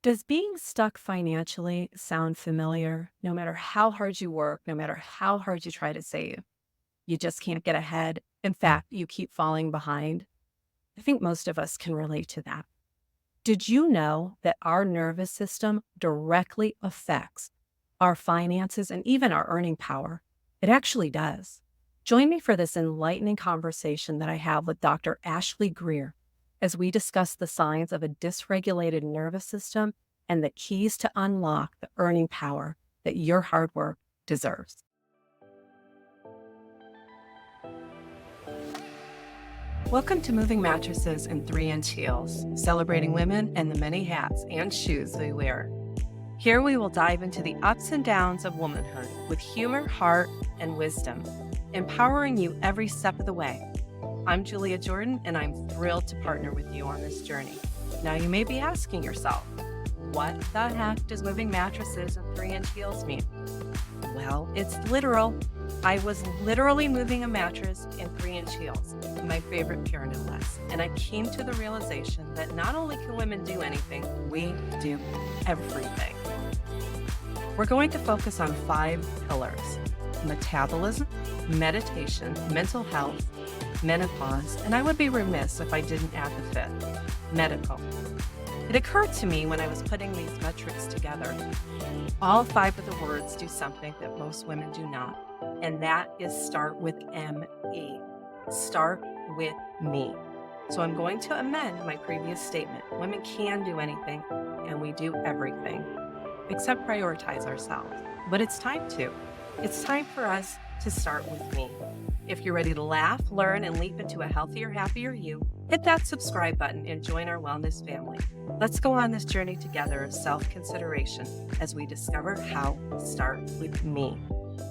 Does being stuck financially sound familiar? No matter how hard you work, no matter how hard you try to save, you just can't get ahead. In fact, you keep falling behind. I think most of us can relate to that. Did you know that our nervous system directly affects our finances and even our earning power? It actually does. Join me for this enlightening conversation that I have with Dr. Ashlee Greer as we discuss the signs of a dysregulated nervous system and the keys to unlock the earning power that your hard work deserves. Welcome to Moving Mattresses and 3-inch Heels, celebrating women and the many hats and shoes we wear. Here we will dive into the ups and downs of womanhood with humor, heart, and wisdom, empowering you every step of the way. I'm Julia Jordan, and I'm thrilled to partner with you on this journey. Now, you may be asking yourself, what the heck does moving mattresses and 3-inch heels mean? Well, it's literal. I was literally moving a mattress in 3-inch heels, my favorite pair no less. And I came to the realization that not only can women do anything, we do everything. We're going to focus on 5 pillars: metabolism, meditation, mental health, menopause, and I would be remiss if I didn't add the 5th, medical. It occurred to me when I was putting these metrics together, all 5 of the words do something that most women do not, and that is start with M-E. Start with me. So I'm going to amend my previous statement. Women can do anything, and we do everything, except prioritize ourselves. But it's time to. It's time for us to start with me. If you're ready to laugh, learn, and leap into a healthier, happier you, hit that subscribe button and join our wellness family. Let's go on this journey together of self-consideration as we discover how to start with me.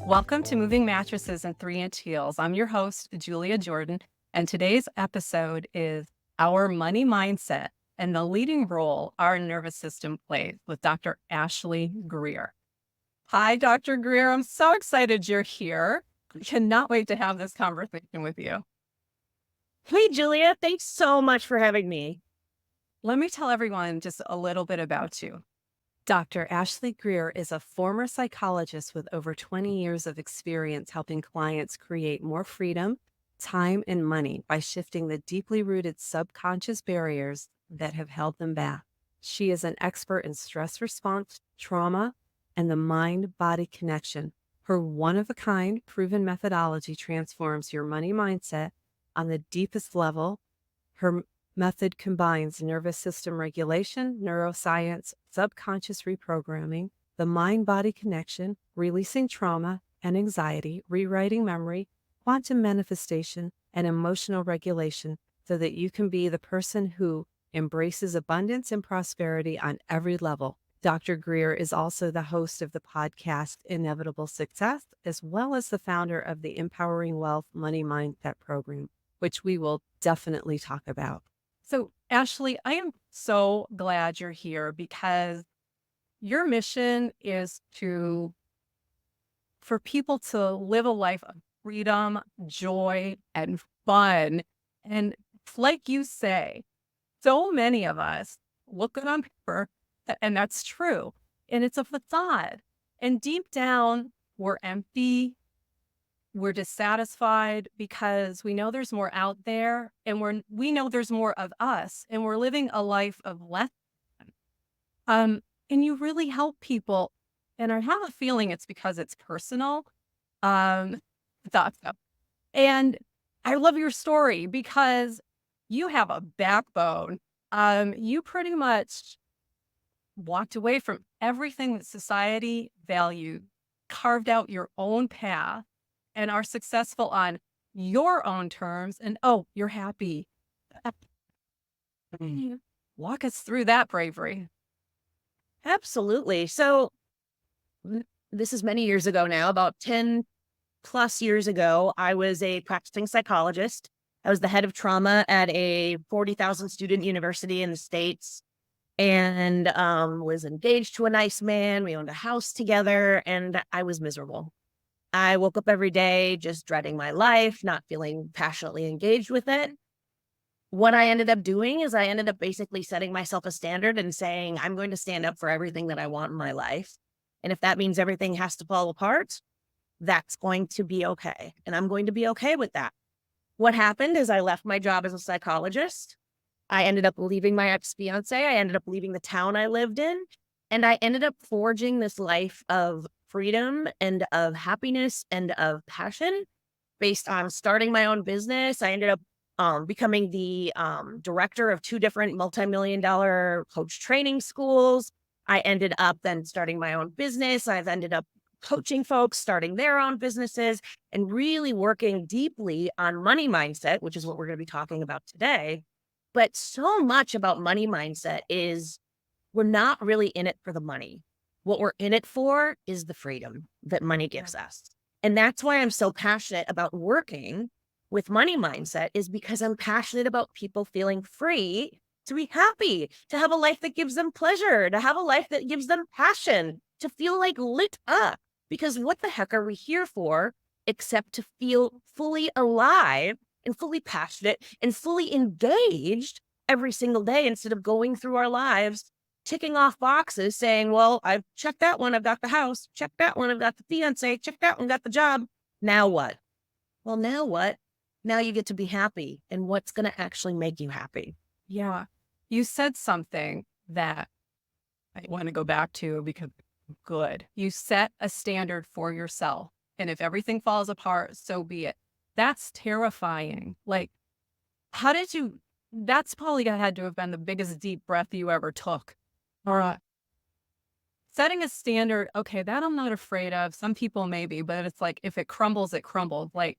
Welcome to Moving Mattresses and 3-inch Heels. I'm your host, Julia Jordan, and today's episode is Our Money Mindset and the leading role our nervous system plays with Dr. Ashlee Greer. Hi, Dr. Greer. I'm so excited you're here. I cannot wait to have this conversation with you. Hey, Julia, thanks so much for having me. Let me tell everyone just a little bit about you. Dr. Ashlee Greer is a former psychologist with over 20 years of experience helping clients create more freedom, time, and money by shifting the deeply rooted subconscious barriers that have held them back. She is an expert in stress response, trauma, and the mind-body connection. Her one-of-a-kind proven methodology transforms your money mindset on the deepest level. Her method combines nervous system regulation, neuroscience, subconscious reprogramming, the mind-body connection, releasing trauma and anxiety, rewriting memory, quantum manifestation, and emotional regulation so that you can be the person who embraces abundance and prosperity on every level. Dr. Greer is also the host of the podcast Inevitable Success, as well as the founder of the Empowering Wealth Money Mindset program, which we will definitely talk about. So, Ashlee, I am so glad you're here because your mission is for people to live a life of freedom, joy, and fun. And like you say, so many of us look good on paper, and that's true. And it's a facade. And deep down, we're empty. We're dissatisfied because we know there's more out there, and we know there's more of us, and we're living a life of less. And you really help people. And I have a feeling it's because it's personal. Um, thought so. And I love your story because you have a backbone. You pretty much walked away from everything that society valued, carved out your own path, and are successful on your own terms. And oh, you're happy. Walk us through that bravery. Absolutely. So, this is many years ago now, about 10 plus years ago. I was a practicing psychologist. I was the head of trauma at a 40,000 student university in the States, and was engaged to a nice man. We owned a house together, and I was miserable. I woke up every day just dreading my life, not feeling passionately engaged with it. what I ended up doing is I ended up basically setting myself a standard and saying, I'm going to stand up for everything that I want in my life. And if that means everything has to fall apart, that's going to be okay. And I'm going to be okay with that. What happened is I left my job as a psychologist. I ended up leaving my ex-fiance. I ended up leaving the town I lived in. And I ended up forging this life of freedom and of happiness and of passion based on starting my own business. I ended up becoming the director of 2 different multi-million-dollar coach training schools. I ended up then starting my own business. I've ended up coaching folks, starting their own businesses, and really working deeply on money mindset, which is what we're going to be talking about today. But so much about money mindset is we're not really in it for the money. What we're in it for is the freedom that money gives us. And that's why I'm so passionate about working with money mindset, is because I'm passionate about people feeling free to be happy, to have a life that gives them pleasure, to have a life that gives them passion, to feel like lit up. Because what the heck are we here for except to feel fully alive and fully passionate and fully engaged every single day, instead of going through our lives ticking off boxes saying, well, I've checked that one, I've got the house, check that one, I've got the fiance, check that one, got the job. Now what? Well, now what? Now you get to be happy. And what's going to actually make you happy? Yeah. You said something that I want to go back to because good. You set a standard for yourself. And if everything falls apart, so be it. That's terrifying. Like, how did you, that's probably had to have been the biggest deep breath you ever took. All right. Setting a standard, okay, that I'm not afraid of. Some people maybe, but it's like, if it crumbles, it crumbles. Like,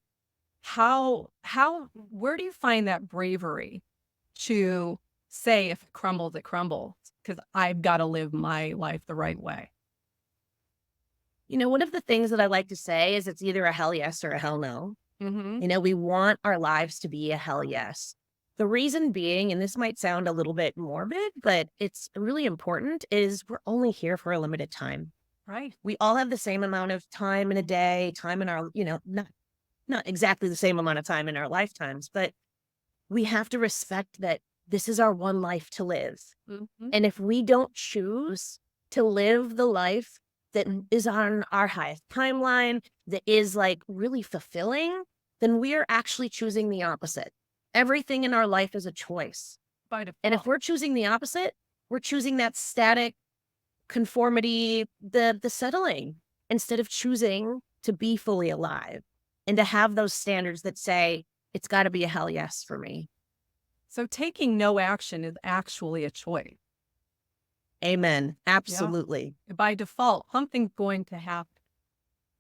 where do you find that bravery to say, if it crumbles, it crumbles? Because I've got to live my life the right way. You know, one of the things that I like to say is it's either a hell yes or a hell no. Mm-hmm. You know, we want our lives to be a hell yes. The reason being, and this might sound a little bit morbid, but it's really important, is we're only here for a limited time. Right. We all have the same amount of time in a day, time in our, not exactly the same amount of time in our lifetimes, but we have to respect that this is our one life to live. Mm-hmm. And if we don't choose to live the life that is on our highest timeline, that is like really fulfilling, then we are actually choosing the opposite. Everything in our life is a choice. By default. And if we're choosing the opposite, we're choosing that static conformity, the settling, instead of choosing to be fully alive and to have those standards that say, it's got to be a hell yes for me. So taking no action is actually a choice. Amen. Absolutely. Yeah. By default, something's going to happen,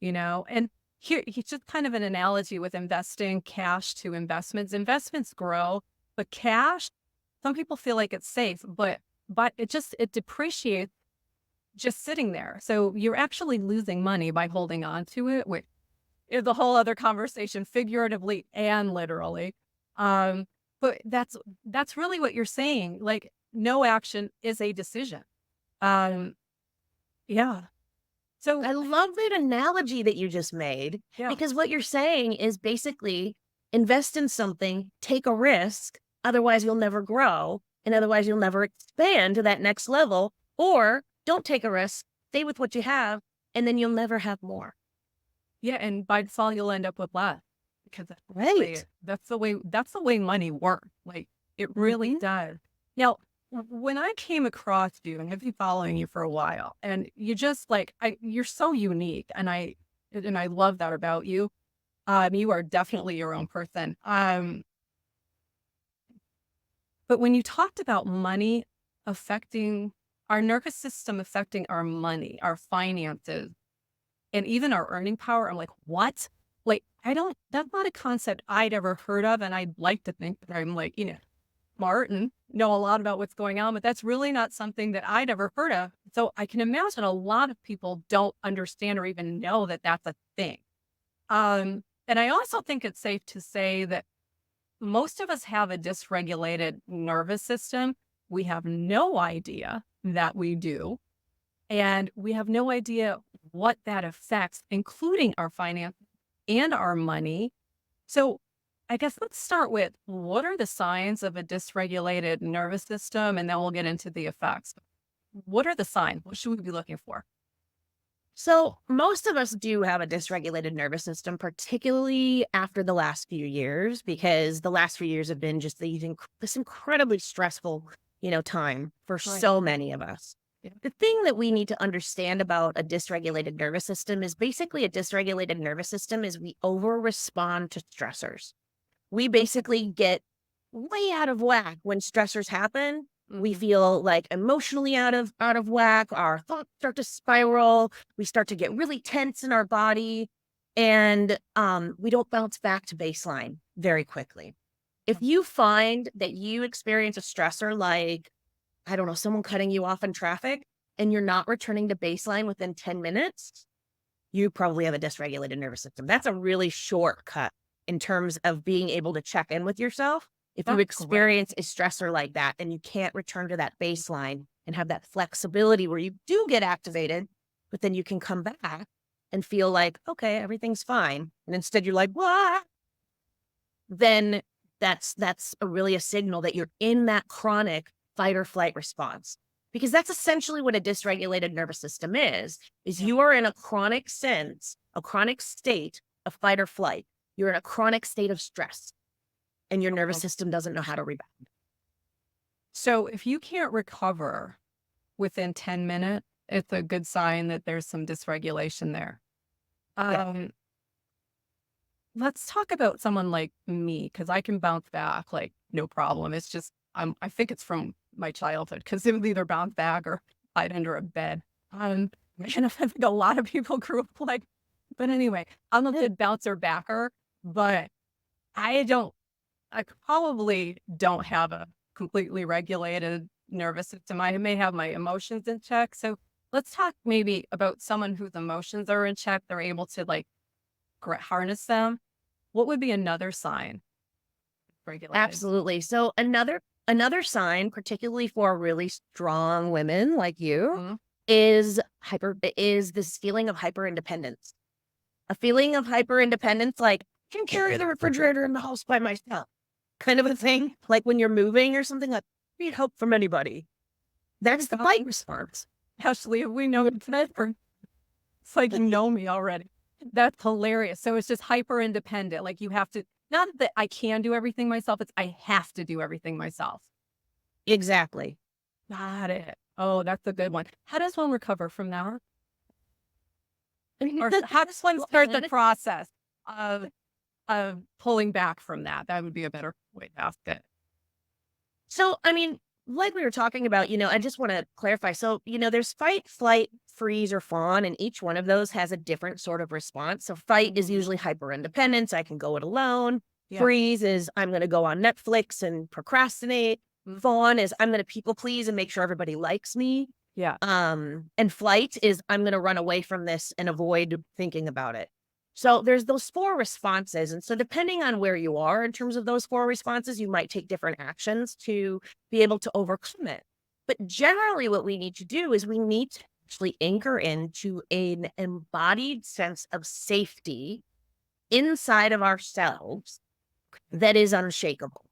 and here, he's just kind of an analogy with investing cash to investments. Investments grow, but cash, some people feel like it's safe, but it depreciates just sitting there. So you're actually losing money by holding on to it, which is a whole other conversation, figuratively and literally. But that's really what you're saying. Like, no action is a decision. Yeah. So I love that analogy that you just made, because what you're saying is basically invest in something, take a risk, otherwise you'll never grow, and otherwise you'll never expand to that next level, or don't take a risk, stay with what you have, and then you'll never have more. Yeah, and by default you'll end up with less, because Right. that's the way money works. Like, it really does. Now, when I came across you, and I've been following you for a while, and you just you're so unique, and I love that about you. You are definitely your own person. But when you talked about money affecting our nervous system, affecting our money, our finances, and even our earning power, I'm like, what? Like, that's not a concept I'd ever heard of, and I'd like to think that I'm like, smart and know a lot about what's going on, but that's really not something that I'd ever heard of. So I can imagine a lot of people don't understand or even know that that's a thing. And I also think it's safe to say that most of us have a dysregulated nervous system. We have no idea that we do. And we have no idea what that affects, including our finances and our money. So I guess let's start with what are the signs of a dysregulated nervous system? And then we'll get into the effects. What are the signs? What should we be looking for? So most of us do have a dysregulated nervous system, particularly after the last few years, because the last few years have been just this incredibly stressful, time for Right. so many of us. Yeah. The thing that we need to understand about a dysregulated nervous system is basically a dysregulated nervous system is we over respond to stressors. We basically get way out of whack when stressors happen. We Mhm. feel like emotionally out of whack. Our thoughts start to spiral. We start to get really tense in our body, and we don't bounce back to baseline very quickly. If you find that you experience a stressor like, I don't know, someone cutting you off in traffic, and you're not returning to baseline within 10 minutes, you probably have a dysregulated nervous system. That's a really shortcut in terms of being able to check in with yourself. If you That's great. experience a stressor like that and you can't return to that baseline and have that flexibility where you do get activated, but then you can come back and feel like, okay, everything's fine. And instead you're like, what? Then that's really a signal that you're in that chronic fight or flight response. Because that's essentially what a dysregulated nervous system is Yeah. you are in a chronic sense, a chronic state of fight or flight. You're in a chronic state of stress and your nervous Okay. system doesn't know how to rebound. So if you can't recover within 10 minutes, it's a good sign that there's some dysregulation there. Yeah. Um, let's talk about someone like me because I can bounce back like no problem. It's just I think it's from my childhood because it would either bounce back or hide under a bed. Um, and I think a lot of people grew up like, but anyway, I'm a good bouncer backer, but I don't. I probably don't have a completely regulated nervous system. I may have my emotions in check. So let's talk maybe about someone whose emotions are in check. They're able to like harness them. What would be another sign? Regulated. Absolutely. So another sign, particularly for really strong women like you, Mhm. is this feeling of hyper independence. A feeling of hyper independence, like I can carry the refrigerator in the house by myself, kind of a thing. Like when you're moving or something, like I need help from anybody. That's the fight response. Ashlee, we know it's not for it's like you know me already. That's hilarious. So it's just hyper independent. Like you have to, not that I can do everything myself, it's I have to do everything myself. Exactly. Got it. Oh, that's a good one. How does one recover from that? Or how does one start the process of pulling back from that? That would be a better way to ask it. So, I mean, like we were talking about, I just want to clarify. So, there's fight, flight, freeze, or fawn, and each one of those has a different sort of response. So, fight is usually hyper independence. I can go it alone. Yeah. Freeze is I'm going to go on Netflix and procrastinate. Fawn is I'm going to people please and make sure everybody likes me. Yeah. And flight is I'm going to run away from this and avoid thinking about it. So there's those four responses. And so depending on where you are in terms of those four responses, you might take different actions to be able to overcome it. But generally what we need to do is we need to actually anchor into an embodied sense of safety inside of ourselves that is unshakable.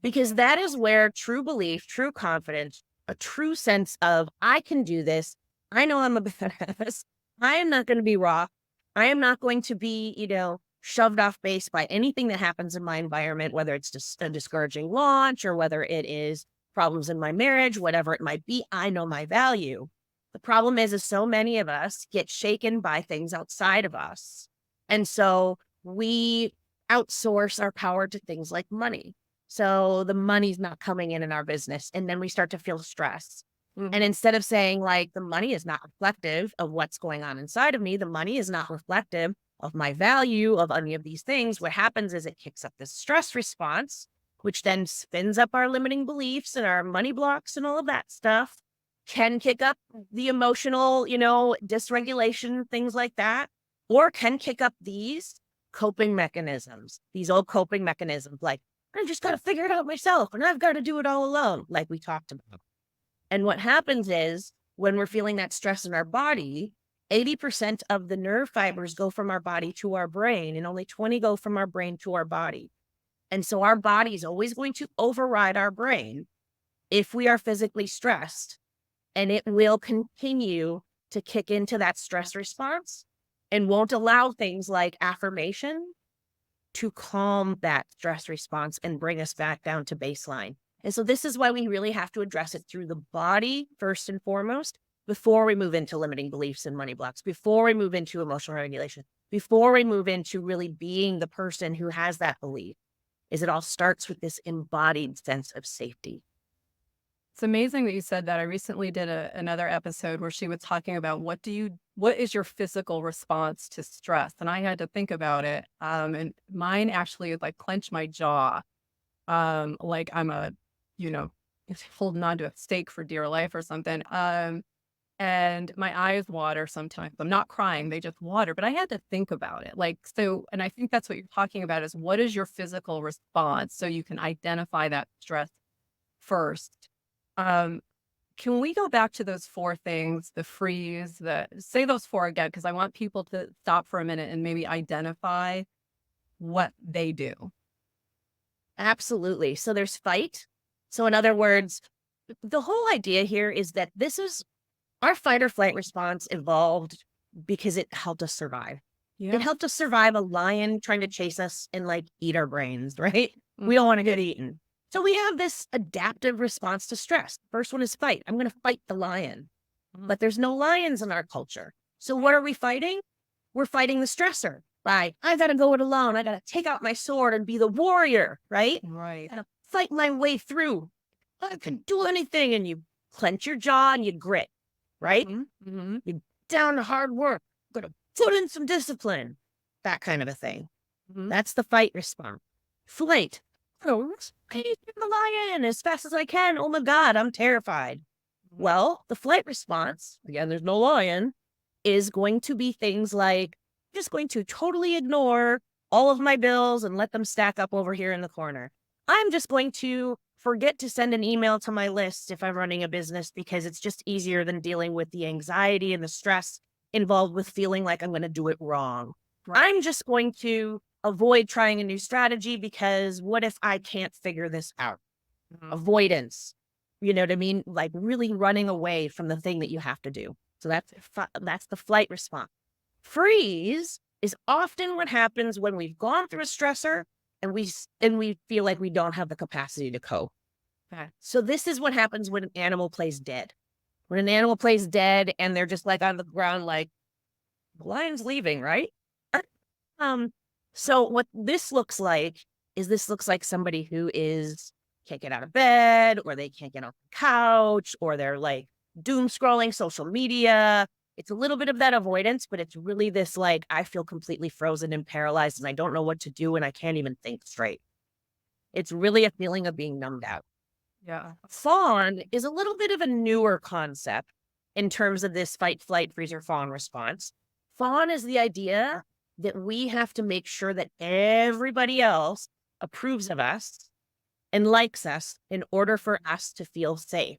Because that is where true belief, true confidence, a true sense of I can do this. I know I'm a badass. I am not going to be rocked. I am not going to be, shoved off base by anything that happens in my environment, whether it's just a discouraging launch or whether it is problems in my marriage, whatever it might be. I know my value. The problem is so many of us get shaken by things outside of us. And so we outsource our power to things like money. So the money's not coming in our business. And then we start to feel stress. And instead of saying like the money is not reflective of what's going on inside of me, the money is not reflective of my value of any of these things, what happens is it kicks up this stress response, which then spins up our limiting beliefs and our money blocks and all of that stuff, can kick up the emotional, dysregulation, things like that, or can kick up these coping mechanisms, these old coping mechanisms like, I just got to figure it out myself and I've got to do it all alone, like we talked about. And what happens is when we're feeling that stress in our body, 80% of the nerve fibers go from our body to our brain and only 20 go from our brain to our body. And so our body is always going to override our brain if we are physically stressed, and it will continue to kick into that stress response and won't allow things like affirmation to calm that stress response and bring us back down to baseline. And so this is why we really have to address it through the body first and foremost, before we move into limiting beliefs and money blocks, before we move into emotional regulation, before we move into really being the person who has that belief, is it all starts with this embodied sense of safety. It's amazing that you said that. I recently did another episode where she was talking about what is your physical response to stress? And I had to think about it. And mine actually is like clench my jaw. Like I'm you know, holding on to a stake for dear life or something. And my eyes water sometimes. I'm not crying, they just water, but I had to think about it. Like, so, and I think that's what you're talking about is what is your physical response so you can identify that stress first. Um, can we go back to those four things, the freeze, say those four again, because I want people to stop for a minute and maybe identify what they do. Absolutely. So there's fight. So in other words, the whole idea here is that this is our fight or flight response evolved because it helped us survive. Yeah. It helped us survive a lion trying to chase us and like eat our brains, right? We don't want to get eaten. So we have this adaptive response to stress. First one is fight. I'm going to fight the lion. But there's no lions in our culture. So what are we fighting? We're fighting the stressor. Right. I got to go it alone. I got to take out my sword and be the warrior, right? Right. I got to fight my way through. I can do anything. And you clench your jaw and you grit, right? Mm-hmm. You down to hard work. Got to put in some discipline. That kind of a thing. Mm-hmm. That's the fight response. Flight. Oh, the lion as fast as I can. Oh my God, I'm terrified. Well, the flight response, again, there's no lion, is going to be things like just going to totally ignore all of my bills and let them stack up over here in the corner. I'm just going to forget to send an email to my list if I'm running a business because it's just easier than dealing with the anxiety and the stress involved with feeling like I'm going to do it wrong. Right. I'm just going to avoid trying a new strategy because what if I can't figure this out? Avoidance. You know what I mean? Like really running away from the thing that you have to do. So that's the flight response. Freeze is often what happens when we've gone through a stressor and we feel like we don't have the capacity to cope. Okay. So this is what happens when an animal plays dead. When an animal plays dead and they're just like on the ground, like the lion's leaving, right? So what this looks like somebody who can't get out of bed, or they can't get off the couch, or they're like doom scrolling social media. It's a little bit of that avoidance, but it's really this like, I feel completely frozen and paralyzed and I don't know what to do and I can't even think straight. It's really a feeling of being numbed out. Yeah. Fawn is a little bit of a newer concept in terms of this fight, flight, freeze, or fawn response. Fawn is the idea that we have to make sure that everybody else approves of us and likes us in order for us to feel safe.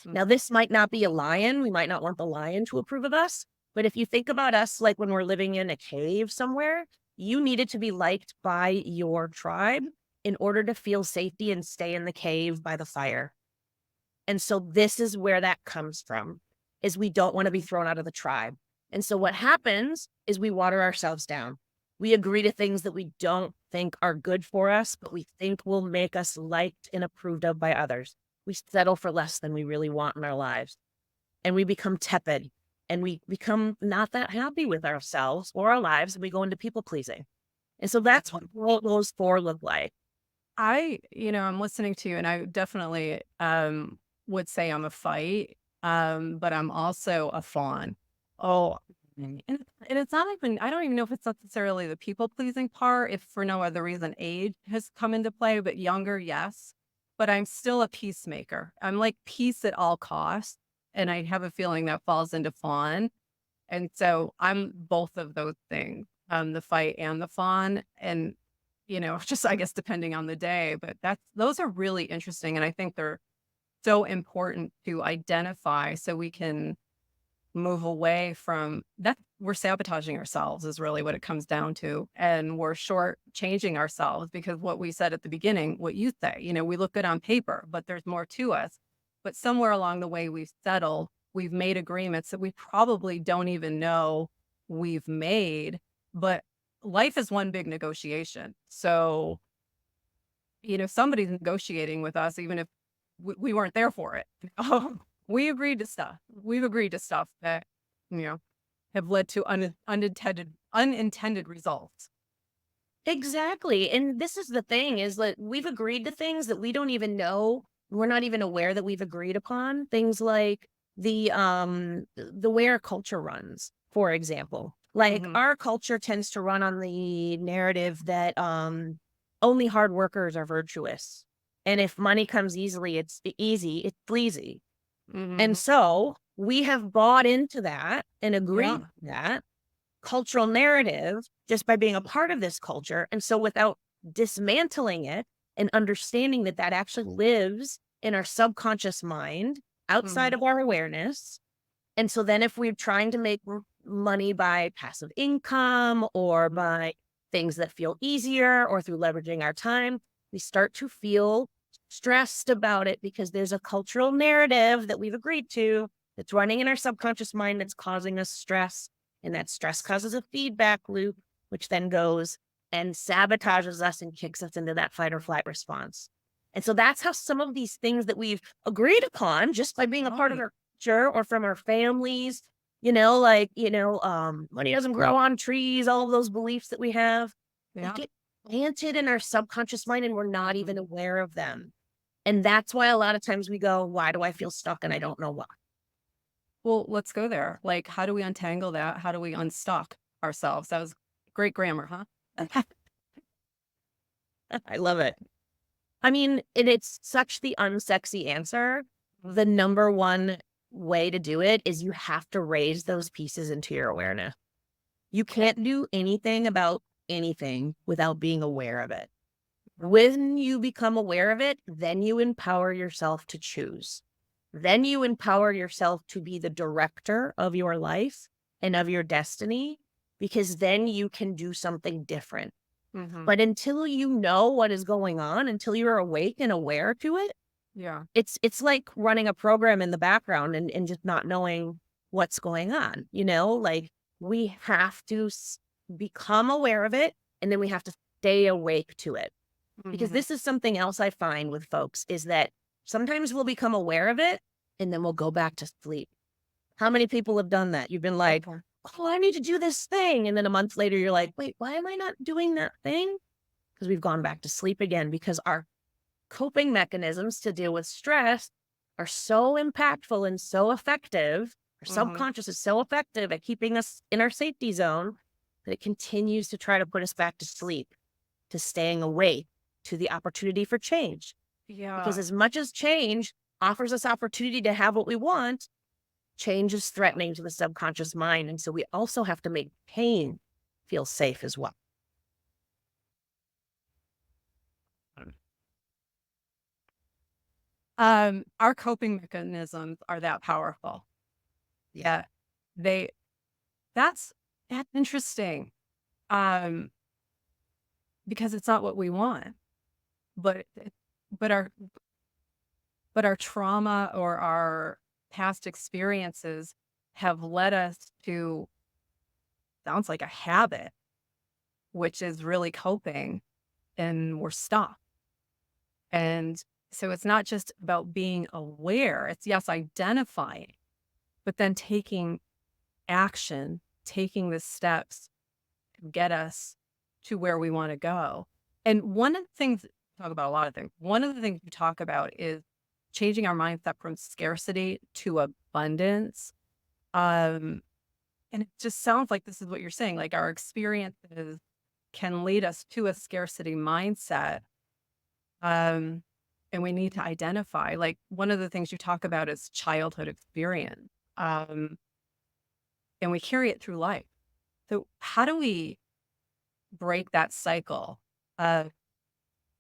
Now, this might not be a lion. We might not want the lion to approve of us. But if you think about us, like when we're living in a cave somewhere, you needed to be liked by your tribe in order to feel safety and stay in the cave by the fire. And so this is where that comes from, is we don't want to be thrown out of the tribe. And so what happens is we water ourselves down. We agree to things that we don't think are good for us, but we think will make us liked and approved of by others. We settle for less than we really want in our lives. And we become tepid and we become not that happy with ourselves or our lives. And we go into people pleasing. And so that's what all those four look like. I'm listening to you and I definitely would say I'm a fight, but I'm also a fawn. Oh, and it's not even, I don't even know if it's necessarily the people pleasing part, if for no other reason age has come into play, but younger, yes. But I'm still a peacemaker. I'm like peace at all costs. And I have a feeling that falls into fawn. And so I'm both of those things, the fight and the fawn. And, just I guess depending on the day, but those are really interesting. And I think they're so important to identify so we can move away from that. We're sabotaging ourselves is really what it comes down to. And we're short changing ourselves because what we said at the beginning, what you say, we look good on paper, but there's more to us. But somewhere along the way, we've settled, we've made agreements that we probably don't even know we've made. But life is one big negotiation. So, somebody's negotiating with us, even if we weren't there for it. We agreed to stuff. We've agreed to stuff that, you know, have led to unintended results. Exactly. And this is the thing is that we've agreed to things that we don't even know. We're not even aware that we've agreed upon. Things like the way our culture runs, for example. Like Mhm. our culture tends to run on the narrative that only hard workers are virtuous. And if money comes easily, it's pleasy. And Mhm. so we have bought into that and agreed Yeah. to that cultural narrative just by being a part of this culture. And so without dismantling it and understanding that that actually lives in our subconscious mind outside Mhm. of our awareness. And so then if we're trying to make money by passive income or by things that feel easier or through leveraging our time, we start to feel stressed about it because there's a cultural narrative that we've agreed to that's running in our subconscious mind that's causing us stress. And that stress causes a feedback loop, which then goes and sabotages us and kicks us into that fight or flight response. And so that's how some of these things that we've agreed upon just by being a part of Right. our culture or from our families, money doesn't grow on trees, all of those beliefs that we have, they Yeah. get planted in our subconscious mind and we're not even aware of them. And that's why a lot of times we go, why do I feel stuck? And I don't know why. Well, let's go there. Like, how do we untangle that? How do we unstuck ourselves? That was great grammar, huh? I love it. I mean, and it's such the unsexy answer. The number one way to do it is you have to raise those pieces into your awareness. You can't do anything about anything without being aware of it. When you become aware of it, then you empower yourself to choose. Then you empower yourself to be the director of your life and of your destiny, because then you can do something different. Mhm. But until you know what is going on, until you're awake and aware to it, Yeah. it's like running a program in the background and just not knowing what's going on, like we have to become aware of it and then we have to stay awake to it. Because Mhm. this is something else I find with folks is that sometimes we'll become aware of it and then we'll go back to sleep. How many people have done that? You've been like, Okay. oh, I need to do this thing. And then a month later, you're like, wait, why am I not doing that thing? Because we've gone back to sleep again because our coping mechanisms to deal with stress are so impactful and so effective. Our Mhm. subconscious is so effective at keeping us in our safety zone that it continues to try to put us back to sleep, to staying awake, to the opportunity for change. Because Yeah. as much as change offers us opportunity to have what we want, change is threatening to the subconscious mind. And so we also have to make pain feel safe as well. Our coping mechanisms are that powerful. Yeah. They that's interesting. Um, because it's not what we want, but but our but our trauma or our past experiences have led us to sounds like a habit, which is really coping, and we're stuck. And so it's not just about being aware. It's yes, identifying, but then taking action, taking the steps to get us to where we want to go. And one of the things, talk about a lot of things. One of the things we talk about is changing our mindset from scarcity to abundance. Um, and it just sounds like this is what you're saying. Like our experiences can lead us to a scarcity mindset. Um, and we need to identify, like one of the things you talk about is childhood experience. Um, and we carry it through life. So how do we break that cycle of,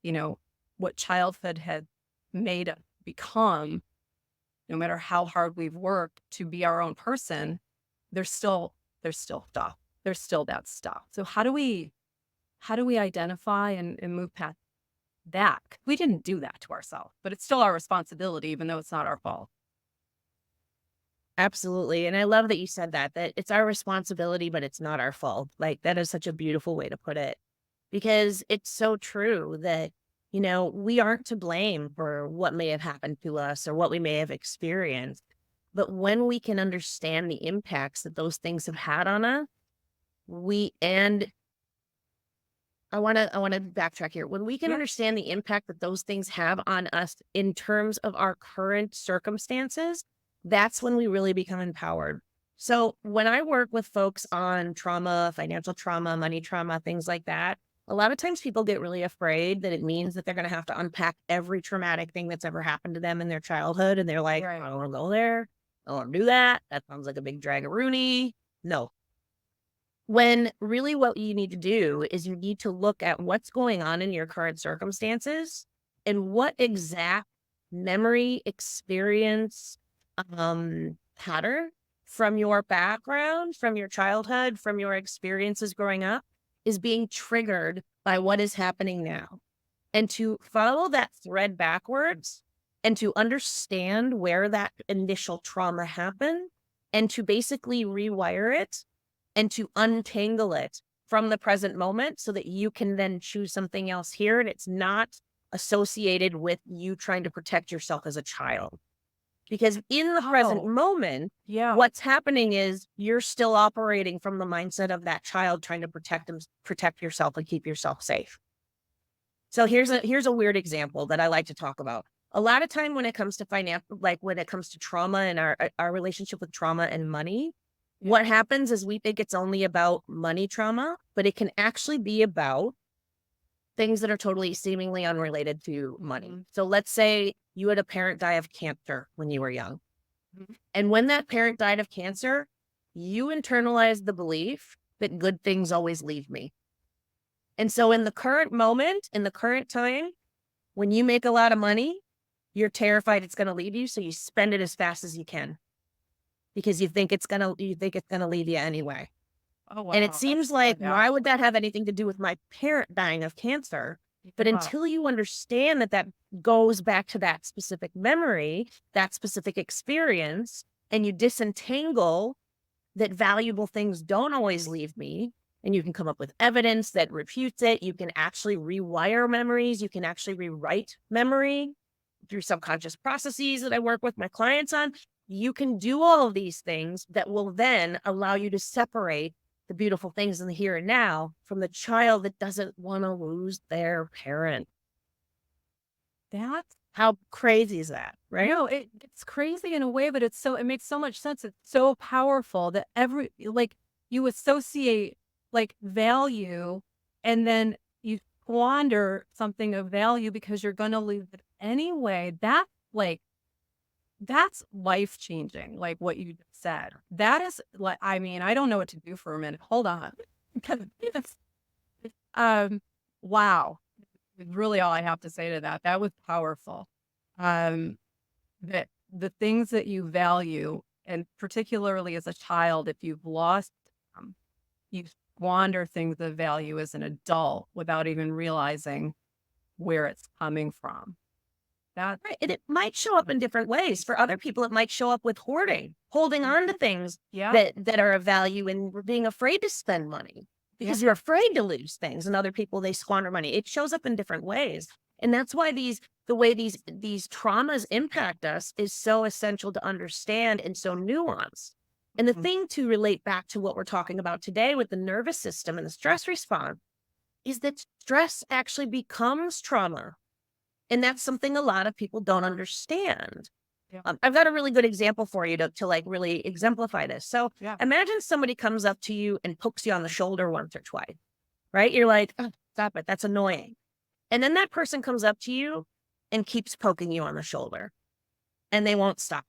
you know, what childhood had made us become no matter how hard we've worked to be our own person, there's still stuff. There's still that stuff. So how do we identify and move past that? We didn't do that to ourselves, but it's still our responsibility, even though it's not our fault. Absolutely. And I love that you said that it's our responsibility, but it's not our fault. Like, that is such a beautiful way to put it, because it's so true that, we aren't to blame for what may have happened to us or what we may have experienced. But when we can understand the impacts that those things have had on us, and I want to backtrack here. When we can Yeah. understand the impact that those things have on us in terms of our current circumstances, that's when we really become empowered. So when I work with folks on trauma, financial trauma, money trauma, things like that, a lot of times people get really afraid that it means that they're going to have to unpack every traumatic thing that's ever happened to them in their childhood. And they're like, Right. I don't want to go there. I don't want to do that. That sounds like a big drag-a-rooney. No. When really what you need to do is you need to look at what's going on in your current circumstances and what exact memory, experience, pattern from your background, from your childhood, from your experiences growing up is being triggered by what is happening now. And to follow that thread backwards and to understand where that initial trauma happened and to basically rewire it and to untangle it from the present moment so that you can then choose something else here. And it's not associated with you trying to protect yourself as a child. Because in the present Oh, moment, yeah. what's happening is you're still operating from the mindset of that child trying to protect yourself and keep yourself safe. So here's a weird example that I like to talk about. A lot of time when it comes to financial, like when it comes to trauma and our relationship with trauma and money, what happens is we think it's only about money trauma, but it can actually be about things that are totally seemingly unrelated to money. Mhm. So let's say you had a parent die of cancer when you were young. Mhm. And when that parent died of cancer, you internalized the belief that good things always leave me. And so in the current moment, in the current time, when you make a lot of money, you're terrified it's going to leave you. So you spend it as fast as you can because you think it's going to leave you anyway. Oh, And it wow. seems like, Yeah. why would that have anything to do with my parent dying of cancer? But Yeah. until you understand that goes back to that specific memory, that specific experience, and you disentangle that valuable things don't always leave me, and you can come up with evidence that refutes it, you can actually rewire memories, you can actually rewrite memory through subconscious processes that I work with my clients on. You can do all of these things that will then allow you to separate the beautiful things in the here and now from the child that doesn't want to lose their parent. That's How crazy is that, right? no, it's crazy in a way, but it makes so much sense. It's so powerful that you associate like value and then you squander something of value because you're gonna lose it anyway. Like that's life changing, like what you just said. That is like, I mean, I don't know what to do for a minute. Hold on. It's, um, wow. Really all I have to say to that. That was powerful. Um, that the things that you value, and particularly as a child, if you've lost them, you squander things of value as an adult without even realizing where it's coming from. That, Right. And it might show up in different ways. For other people, it might show up with hoarding, holding on to things yeah, that are of value and being afraid to spend money yeah, because you're afraid to lose things. And other people, they squander money. It shows up in different ways. And that's why the way these traumas impact us is so essential to understand and so nuanced. And the mhm, thing to relate back to what we're talking about today with the nervous system and the stress response is that stress actually becomes trauma. And that's something a lot of people don't understand. yeah, I've got a really good example for you to like really exemplify this. So yeah, imagine somebody comes up to you and pokes you on the shoulder once or twice, right? You're like, "Oh, stop it. That's annoying." And then that person comes up to you and keeps poking you on the shoulder and they won't stop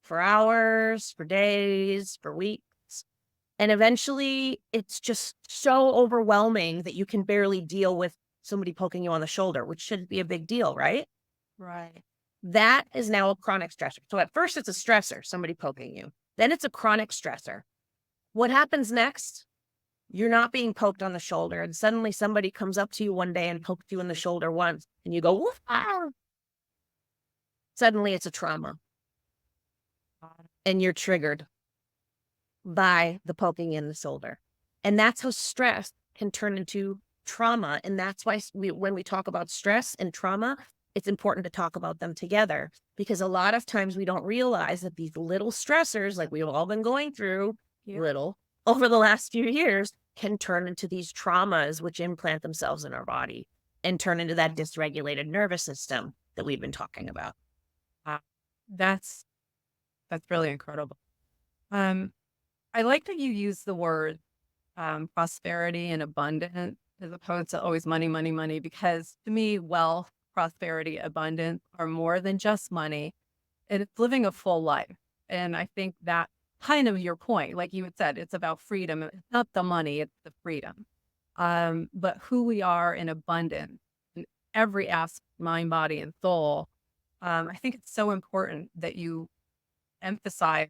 for hours, for days, for weeks. And eventually it's just so overwhelming that you can barely deal with somebody poking you on the shoulder, which shouldn't be a big deal, right? right. That is now a chronic stressor. So at first it's a stressor, somebody poking you. Then it's a chronic stressor. What happens next? You're not being poked on the shoulder, and suddenly somebody comes up to you one day and pokes you in the shoulder once, and you go, "Woof, ah." Suddenly it's a trauma, and you're triggered by the poking in the shoulder. And that's how stress can turn into trauma. And that's why when we talk about stress and trauma, it's important to talk about them together, because a lot of times we don't realize that these little stressors, like we've all been going through, little over the last few years, can turn into these traumas, which implant themselves in our body and turn into that dysregulated nervous system that we've been talking about. Wow. That's really incredible. Um, I like that you use the word prosperity and abundance as opposed to always money, money, money, because to me, wealth, prosperity, abundance are more than just money. And it's living a full life. And I think that kind of your point, like you had said, it's about freedom. It's not the money, it's the freedom. But who we are in abundance in every aspect, mind, body, and soul. I think it's so important that you emphasize,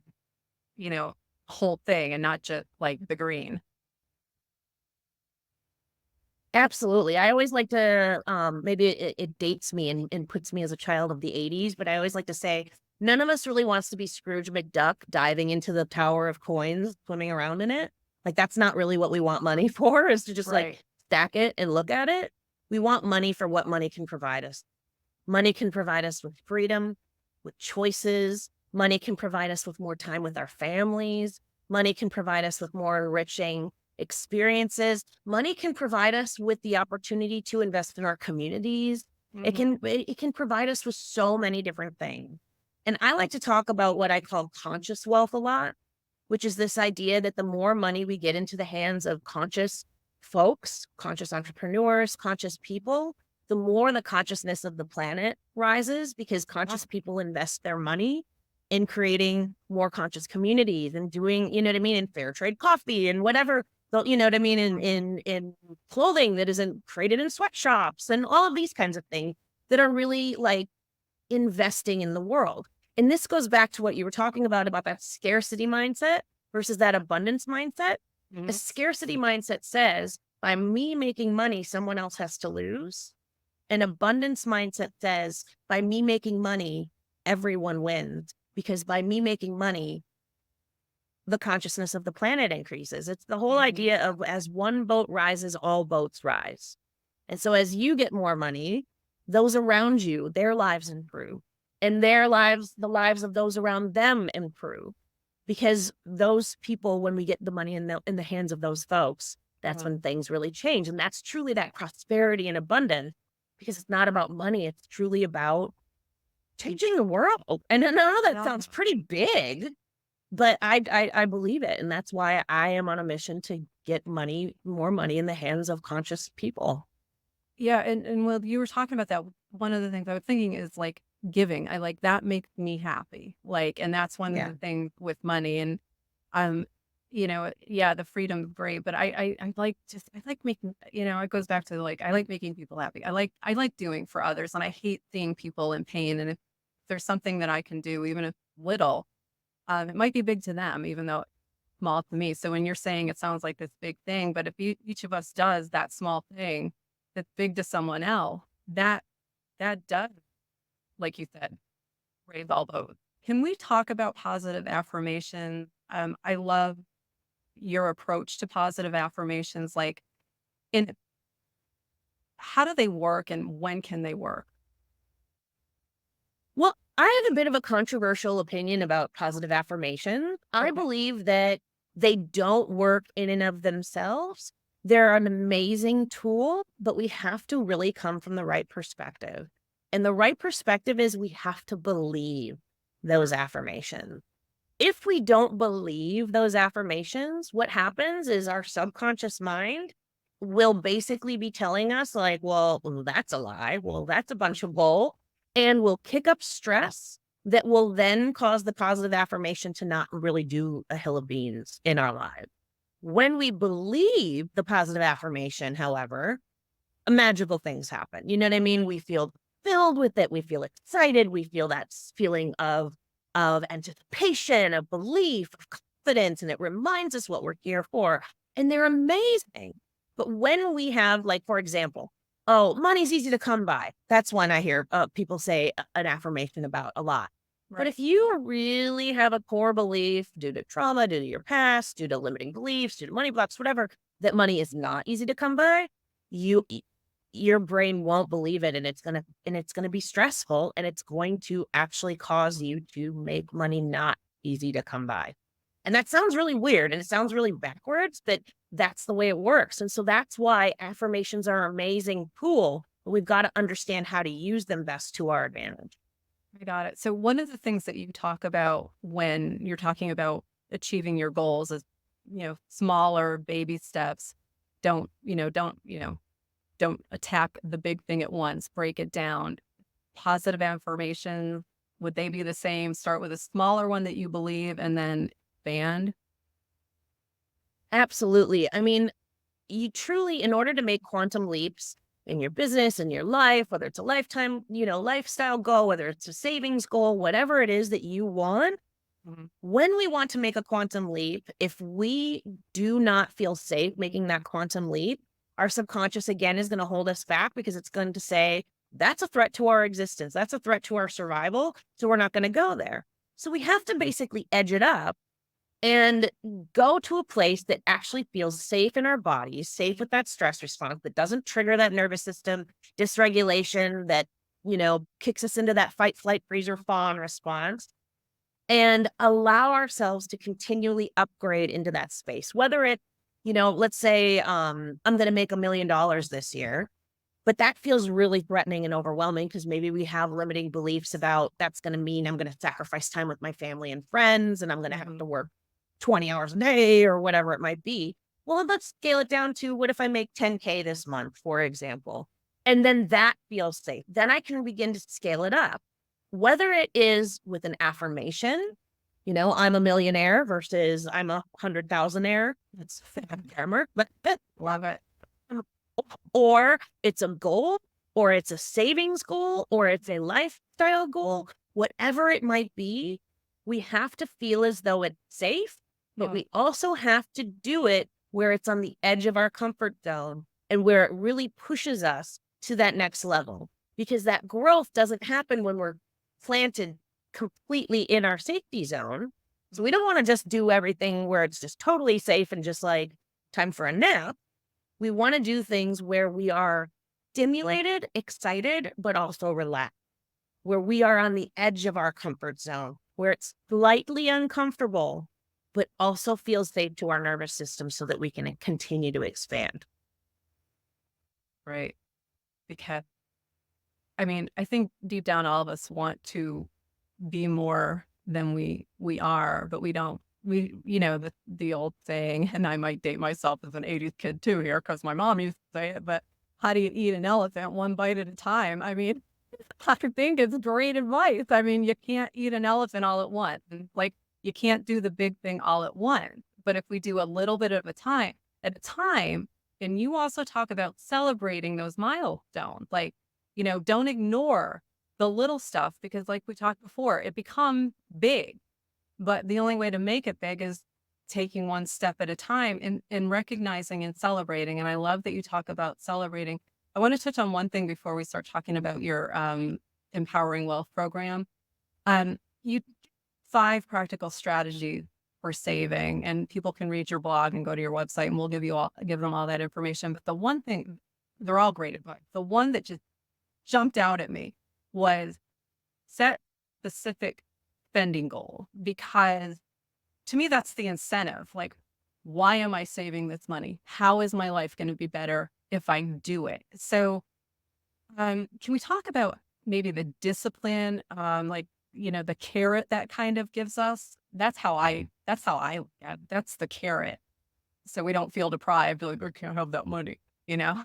whole thing and not just like the green. Absolutely. I always like to, maybe it dates me and puts me as a child of the 80s, but I always like to say, none of us really wants to be Scrooge McDuck diving into the tower of coins, swimming around in it. Like, that's not really what we want money for, is to just Right. like stack it and look at it. We want money for what money can provide us. Money can provide us with freedom, with choices. Money can provide us with more time with our families. Money can provide us with more enriching experiences. Money can provide us with the opportunity to invest in our communities. Mhm. It can provide us with so many different things. And I like to talk about what I call conscious wealth a lot, which is this idea that the more money we get into the hands of conscious folks, conscious entrepreneurs, conscious people, the more the consciousness of the planet rises, because conscious people invest their money in creating more conscious communities and doing, you know what I mean, in fair trade coffee and whatever, you know what I mean, in clothing that isn't created in sweatshops and all of these kinds of things that are really like investing in the world. And this goes back to what you were talking about that scarcity mindset versus that abundance mindset. A Mhm. scarcity mindset says, by me making money, someone else has to lose. An abundance mindset says, by me making money, everyone wins. Because by me making money, the consciousness of the planet increases. It's the whole Mhm. idea of, as one boat rises, all boats rise. And so as you get more money, those around you, their lives improve. And their lives, the lives of those around them improve. Because those people, when we get the money in the hands of those folks, that's when things really change. And that's truly that prosperity and abundance, because it's not about money. It's truly about changing the world. And I know that Yeah. sounds pretty big, but I believe it. And that's why I am on a mission to get more money in the hands of conscious people. Yeah, and while you were talking about that, one of the things I was thinking is like giving. I like that makes me happy. Like, and that's one of Yeah. the things with money. And um, yeah, the freedom's great, but I like I like making, it goes back to like I like making people happy. I like doing for others, and I hate seeing people in pain. And if there's something that I can do, even if little, it might be big to them, even though it's small to me. So when you're saying it sounds like this big thing, but if each of us does that small thing that's big to someone else, that does, like you said, raise all those. Can we talk about positive affirmations? I love your approach to positive affirmations. Like, in how do they work and when can they work? Well, I have a bit of a controversial opinion about positive affirmations. I Okay. believe that they don't work in and of themselves. They're an amazing tool, but we have to really come from the right perspective. And the right perspective is, we have to believe those affirmations. If we don't believe those affirmations, what happens is our subconscious mind will basically be telling us, like, well, that's a lie. Well, that's a bunch of bull. And will kick up stress that will then cause the positive affirmation to not really do a hill of beans in our lives. When we believe the positive affirmation, however, magical things happen. You know what I mean? We feel filled with it. We feel excited. We feel that feeling of anticipation, of belief, of confidence, and it reminds us what we're here for. And they're amazing. But when we have, like, for example, oh, money's easy to come by. That's one I hear people say an affirmation about a lot. But Right. if you really have a core belief due to trauma, due to your past, due to limiting beliefs, due to money blocks, whatever, that money is not easy to come by, you your brain won't believe it, and it's gonna be stressful, and it's going to actually cause you to make money not easy to come by. And that sounds really weird and it sounds really backwards, but that's the way it works. And so that's why affirmations are an amazing tool, but we've got to understand how to use them best to our advantage. I got it. So one of the things that you talk about when you're talking about achieving your goals is, smaller baby steps. Don't attack the big thing at once. Break it down. Positive affirmations, would they be the same? Start with a smaller one that you believe and then expand. Absolutely. I mean, you truly, in order to make quantum leaps in your business, in your life, whether it's a lifetime, lifestyle goal, whether it's a savings goal, whatever it is that you want, Mhm. when we want to make a quantum leap, if we do not feel safe making that quantum leap, our subconscious again is going to hold us back because it's going to say, that's a threat to our existence. That's a threat to our survival. So we're not going to go there. So we have to basically edge it up and go to a place that actually feels safe in our bodies, safe with that stress response that doesn't trigger that nervous system dysregulation that, kicks us into that fight, flight, freeze, or fawn response, and allow ourselves to continually upgrade into that space. Whether it, let's say I'm going to make $1 million this year, but that feels really threatening and overwhelming because maybe we have limiting beliefs about that's going to mean I'm going to sacrifice time with my family and friends and I'm going to have Mhm. to work 20 hours a day or whatever it might be. Well, let's scale it down to what if I make 10K this month, for example? And then that feels safe. Then I can begin to scale it up, whether it is with an affirmation, I'm a millionaire versus I'm a 100,000aire. That's grammar, but Love it. or it's a goal, or it's a savings goal, or it's a lifestyle goal, whatever it might be, we have to feel as though it's safe, but Yeah. we also have to do it where it's on the edge of our comfort zone and where it really pushes us to that next level. Because that growth doesn't happen when we're planted completely in our safety zone. So we don't want to just do everything where it's just totally safe and just like time for a nap. We want to do things where we are stimulated, excited, but also relaxed, where we are on the edge of our comfort zone, where it's slightly uncomfortable, but also feels safe to our nervous system so that we can continue to expand. Right. Because I think deep down all of us want to be more than we are, but we don't. The old saying, and I might date myself as an 80s kid too here because my mom used to say it, but how do you eat an elephant one bite at a time? I think it's great advice. You can't eat an elephant all at once. And like you can't do the big thing all at once. But if we do a little bit at a time, and you also talk about celebrating those milestones, like, don't ignore the little stuff because like we talked before, it becomes big. But the only way to make it big is taking one step at a time and recognizing and celebrating. And I love that you talk about celebrating. I want to touch on one thing before we start talking about your empowering wealth program. You 5 practical strategies for saving, and people can read your blog and go to your website, and we'll give them all that information. But the one thing, they're all great advice. The one that just jumped out at me was set specific spending goal, because to me that's the incentive. Like, why am I saving this money? How is my life going to be better if I do it? So can we talk about maybe the discipline, like, the carrot that kind of gives us? That's how I look at it. That's the carrot. So we don't feel deprived, like I can't have that money, you know?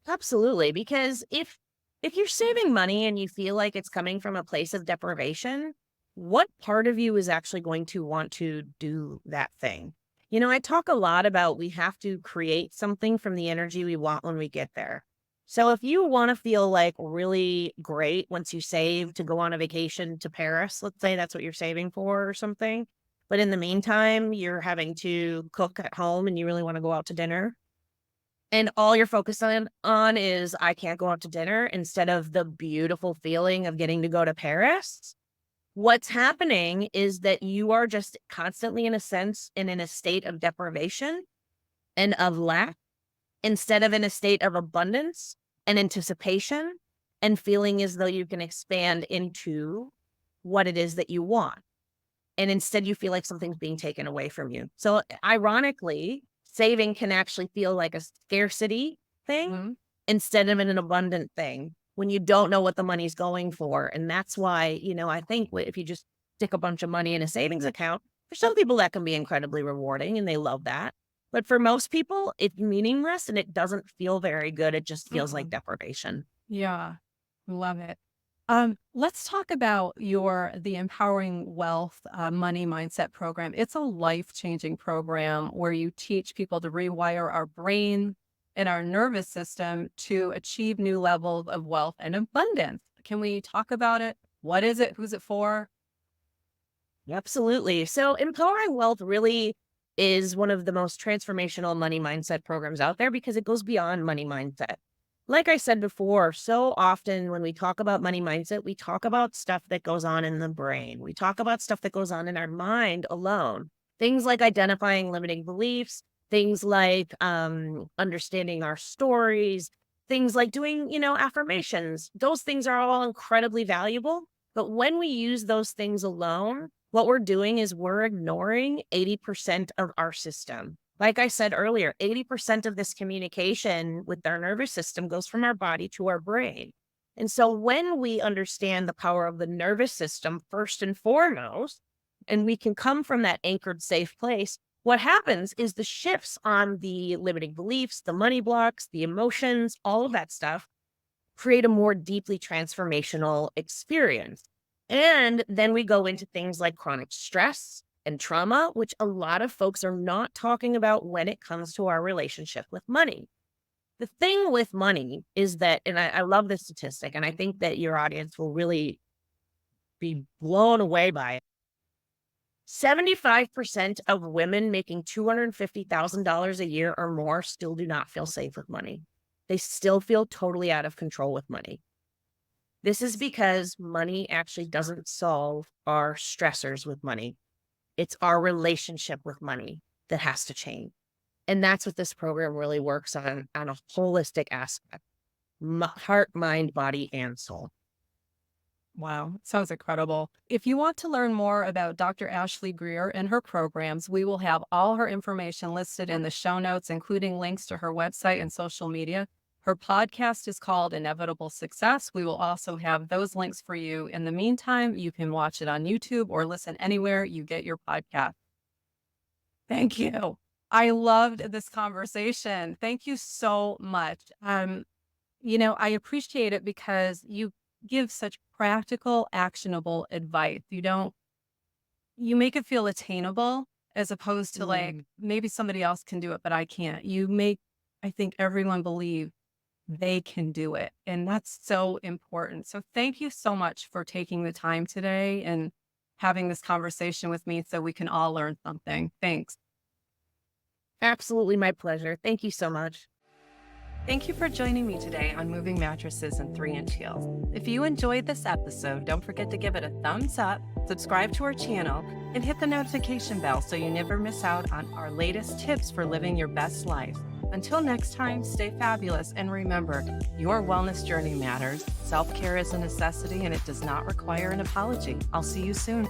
Absolutely, because if you're saving money and you feel like it's coming from a place of deprivation, what part of you is actually going to want to do that thing? I talk a lot about we have to create something from the energy we want when we get there. So if you want to feel like really great once you save to go on a vacation to Paris, let's say that's what you're saving for or something, but in the meantime, you're having to cook at home and you really want to go out to dinner, and all you're focused on is I can't go out to dinner instead of the beautiful feeling of getting to go to Paris. What's happening is that you are just constantly, in a sense, and in a state of deprivation and of lack instead of in a state of abundance and anticipation and feeling as though you can expand into what it is that you want. And instead, you feel like something's being taken away from you. So, ironically, saving can actually feel like a scarcity thing Mhm. instead of an abundant thing when you don't know what the money's going for. And that's why, I think if you just stick a bunch of money in a savings account, for some people that can be incredibly rewarding and they love that. But for most people, it's meaningless and it doesn't feel very good. It just feels like Mhm. deprivation. Yeah, love it. Let's talk about the Empowering Wealth Money Mindset program. It's a life-changing program where you teach people to rewire our brain and our nervous system to achieve new levels of wealth and abundance. Can we talk about it? What is it? Who's it for? Absolutely. So, Empowering Wealth really is one of the most transformational money mindset programs out there because it goes beyond money mindset. Like I said before, so often when we talk about money mindset, we talk about stuff that goes on in the brain. We talk about stuff that goes on in our mind alone. Things like identifying limiting beliefs, things like understanding our stories, things like doing, affirmations. Those things are all incredibly valuable. But when we use those things alone, what we're doing is we're ignoring 80% of our system. Like I said earlier, 80% of this communication with our nervous system goes from our body to our brain. And so when we understand the power of the nervous system first and foremost, and we can come from that anchored, safe place, what happens is the shifts on the limiting beliefs, the money blocks, the emotions, all of that stuff create a more deeply transformational experience. And then we go into things like chronic stress and trauma, which a lot of folks are not talking about when it comes to our relationship with money. The thing with money is that, and I love this statistic, and I think that your audience will really be blown away by it. 75% of women making $250,000 a year or more still do not feel safe with money. They still feel totally out of control with money. This is because money actually doesn't solve our stressors with money. It's our relationship with money that has to change. And that's what this program really works on a holistic aspect, heart, mind, body, and soul. Wow, sounds incredible. If you want to learn more about Dr. Ashlee Greer and her programs, we will have all her information listed in the show notes, including links to her website and social media. Her podcast is called Inevitable Success. We will also have those links for you. In the meantime, you can watch it on YouTube or listen anywhere you get your podcast. Thank you. I loved this conversation. Thank you so much. I appreciate it because you give such practical, actionable advice. You make it feel attainable as opposed to like maybe somebody else can do it, but I can't. I think everyone believe they can do it. And that's so important. So thank you so much for taking the time today and having this conversation with me so we can all learn something. Thanks. Absolutely my pleasure. Thank you so much. Thank you for joining me today on Moving Mattresses and 3-inch Heels. If you enjoyed this episode, don't forget to give it a thumbs up, subscribe to our channel, and hit the notification bell so you never miss out on our latest tips for living your best life. Until next time, stay fabulous and remember, your wellness journey matters. Self-care is a necessity and it does not require an apology. I'll see you soon.